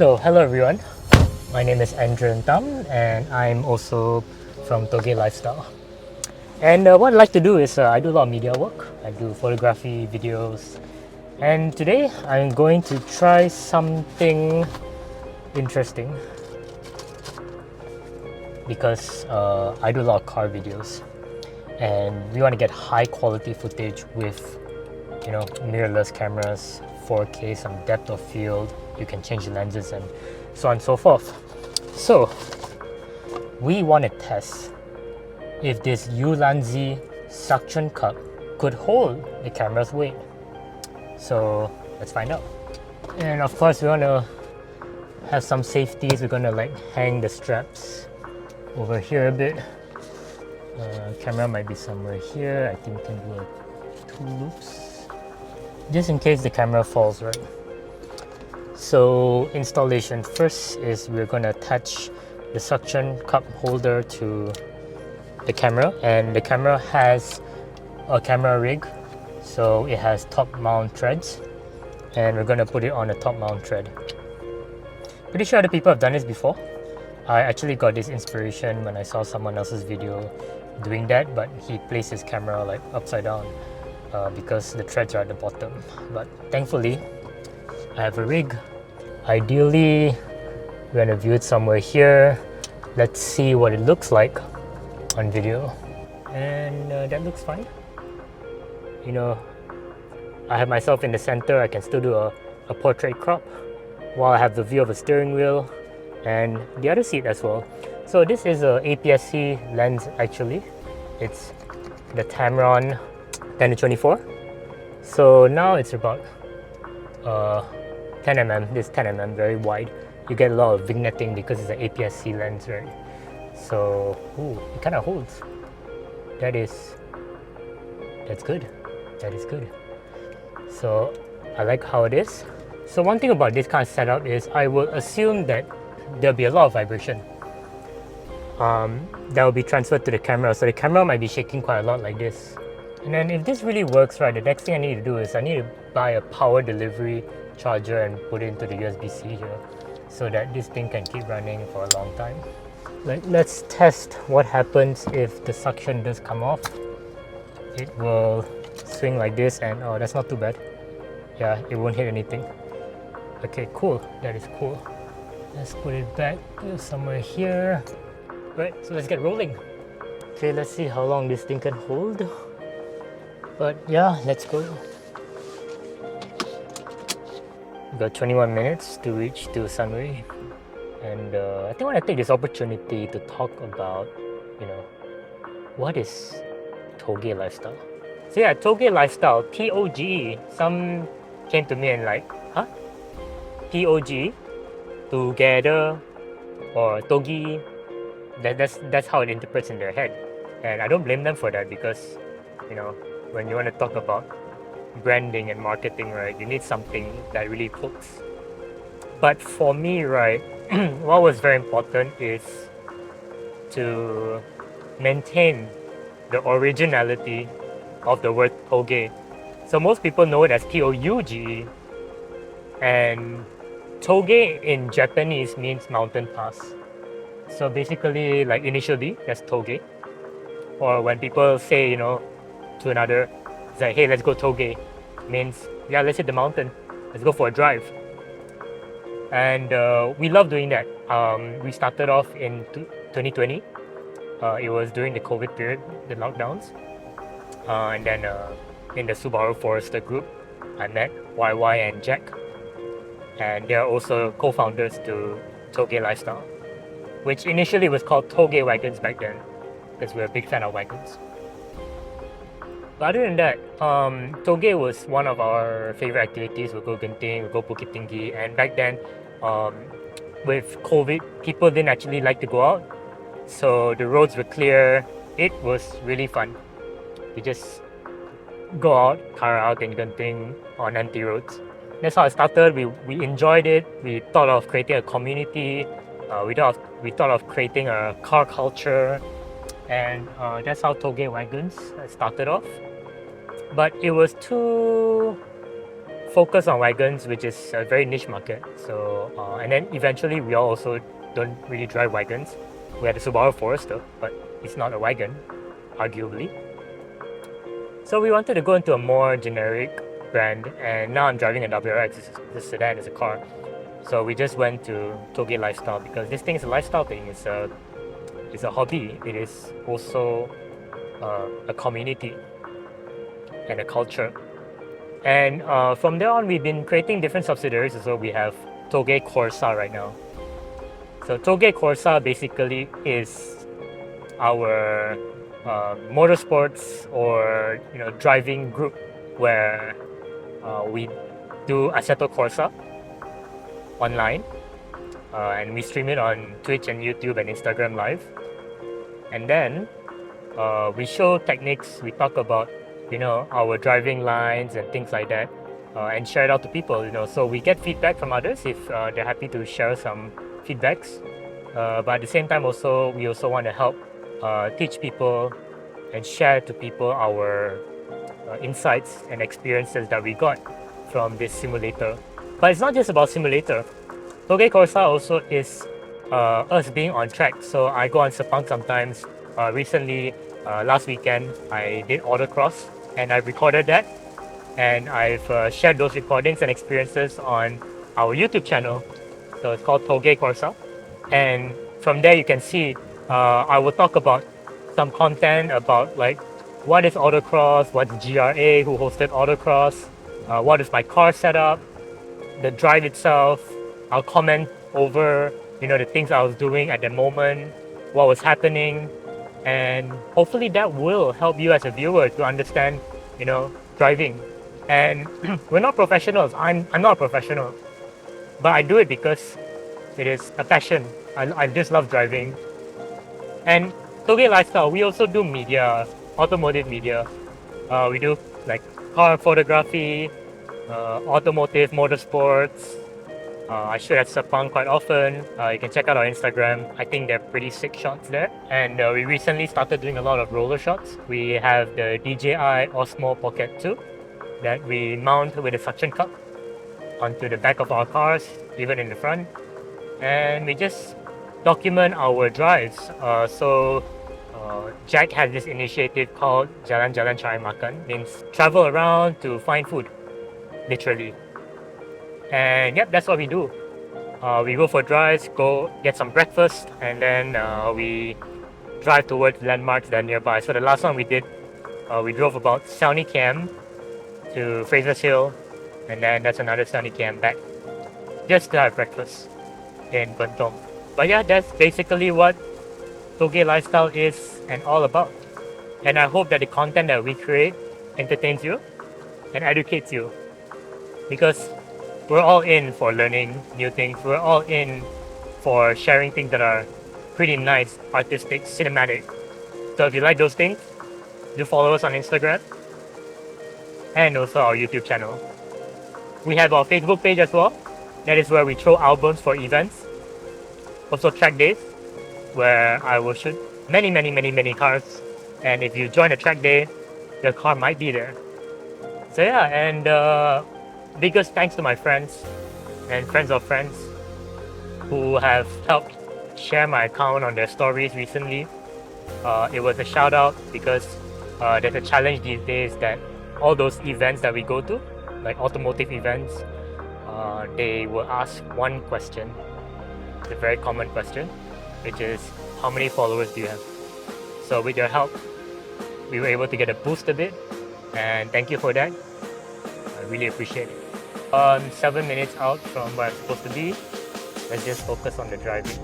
So, hello everyone. My name is Andrew Tam, and I'm also from Tōge-Lifestyle. And what I like to do is I do a lot of media work. I do photography, videos, and today I'm going to try something interesting because I do a lot of car videos, and we want to get high quality footage with, mirrorless cameras, 4K, some depth of field. You can change the lenses and so on and so forth. So we want to test if this Ulanzi suction cup could hold the camera's weight. So let's find out. And of course we want to have some safeties. We're going to hang the straps over here a bit. Camera might be somewhere here. I think we can do 2 loops just in case the camera falls, right? So installation first is we're going to attach the suction cup holder to the camera, and the camera has a camera rig, so it has top mount threads, and we're going to put it on a top mount thread. Pretty sure other people have done this before. I actually got this inspiration when I saw someone else's video doing that, but he placed his camera upside down because the threads are at the bottom. But thankfully I have a rig. Ideally we're gonna view it somewhere here. Let's see what it looks like on video, and that looks fine. I have myself in the center. I can still do a portrait crop while I have the view of a steering wheel and the other seat as well. So this is a APS-C lens actually. It's the Tamron 10-24. So now it's about 10mm. This 10mm, very wide. You get a lot of vignetting because it's an APS-C lens, right? So it kind of holds. That's good. That is good. So I like how it is. So one thing about this kind of setup is I will assume that there'll be a lot of vibration that will be transferred to the camera. So the camera might be shaking quite a lot like this. And then if this really works right, the next thing I need to do is I need to buy a power delivery charger and put it into the USB-C here so that this thing can keep running for a long time. Let's test what happens if the suction does come off. It will swing like this, and oh, that's not too bad. Yeah, it won't hit anything. Okay, cool. That is cool. Let's put it back somewhere here. Right, so let's get rolling. Okay, let's see how long this thing can hold. But yeah, let's go. We've got 21 minutes to reach to Sunway. And I think I want to take this opportunity to talk about, what is Tōge-Lifestyle? So yeah, Tōge-Lifestyle, T-O-G-E. Some came to me and huh? T-O-G, together, or Togi. That's how it interprets in their head. And I don't blame them for that because, when you want to talk about branding and marketing, right, you need something that really hooks. But for me, right, what was very important is to maintain the originality of the word Tōge. So most people know it as T-O-U-G-E, and Tōge in Japanese means mountain pass. So basically, initially, that's Tōge. Or when people say, to another, it's like, hey, let's go Tōge. Means, yeah, let's hit the mountain. Let's go for a drive. And we love doing that. We started off in 2020. It was during the COVID period, the lockdowns. And then in the Subaru Forester group, I met YY and Jack. And they're also co-founders to Tōge-Lifestyle, which initially was called Tōge Wagons back then, because we're a big fan of wagons. But other than that, Tōge was one of our favorite activities. We'll go Genting, we'll go Bukit Tinggi, and back then, with COVID, people didn't actually like to go out, so the roads were clear. It was really fun. We just go out, car out in Genting on empty roads. That's how it started. We enjoyed it. We thought of creating a community. We thought of creating a car culture, and that's how Tōge Wagons started off. But it was too focus on wagons, which is a very niche market. So and then eventually we all also don't really drive wagons. We had a Subaru Forester, but it's not a wagon, arguably. So we wanted to go into a more generic brand, and now I'm driving a WRX. This sedan is a car. So we just went to Tōge-Lifestyle because this thing is a lifestyle thing. It's a hobby. It is also a community and a culture. And from there on, we've been creating different subsidiaries. So we have Tōge Corsa right now. So Tōge Corsa basically is our motorsports or driving group where we do Assetto Corsa online, and we stream it on Twitch and YouTube and Instagram Live. And then we show techniques. We talk about our driving lines and things like that, and share it out to people. So we get feedback from others if they're happy to share some feedbacks. But at the same time, we also want to help teach people and share to people our insights and experiences that we got from this simulator. But it's not just about simulator. Tōge Corsa also is us being on track. So I go on Sepang sometimes. Recently, last weekend, I did autocross and I recorded that. And I've shared those recordings and experiences on our YouTube channel. So it's called Tōge Corsa. And from there you can see I will talk about some content about like what is autocross, what's GRA, who hosted autocross, what is my car setup, the drive itself. I'll comment over the things I was doing at the moment, what was happening, and hopefully that will help you as a viewer to understand driving. And we're not professionals. I'm not a professional, but I do it because it is a passion. I just love driving. And Tōge-Lifestyle, we also do media, automotive media. We do like car photography, automotive, motorsports. I shoot at Sepang quite often. You can check out our Instagram. I think they're pretty sick shots there. And we recently started doing a lot of roller shots. We have the DJI Osmo Pocket 2 that we mount with a suction cup onto the back of our cars, even in the front. And we just document our drives. So Jack has this initiative called Jalan-Jalan Cari Makan, means travel around to find food, literally. And yep, that's what we do. We go for drives, go get some breakfast, and then we drive towards landmarks that are nearby. So the last one we did, we drove about 70 km to Fraser's Hill, and then that's another 70 km back, just to have breakfast in Bentong. But yeah, that's basically what Tōge-Lifestyle is and all about. And I hope that the content that we create entertains you and educates you, because we're all in for learning new things. We're all in for sharing things that are pretty nice, artistic, cinematic. So if you like those things, do follow us on Instagram and also our YouTube channel. We have our Facebook page as well. That is where we throw albums for events. Also track days, where I will shoot many cars. And if you join a track day, your car might be there. So yeah, and biggest thanks to my friends and friends of friends who have helped share my account on their stories recently. It was a shout out because there's a challenge these days that all those events that we go to, like automotive events, they will ask one question. It's a very common question, which is, how many followers do you have? So with your help, we were able to get a boost a bit, and thank you for that. I really appreciate it. 7 minutes out from where I'm supposed to be. Let's just focus on the driving.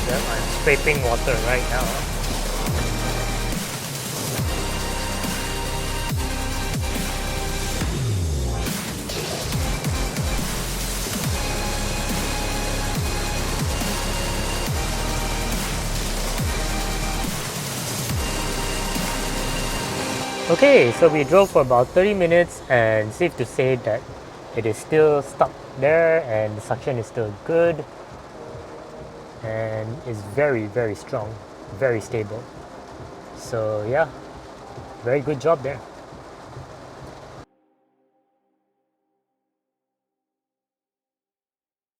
Yep, I'm scraping water right now. Okay, so we drove for about 30 minutes, and safe to say that it is still stuck there and the suction is still good and is very strong, very stable. So yeah, very good job there.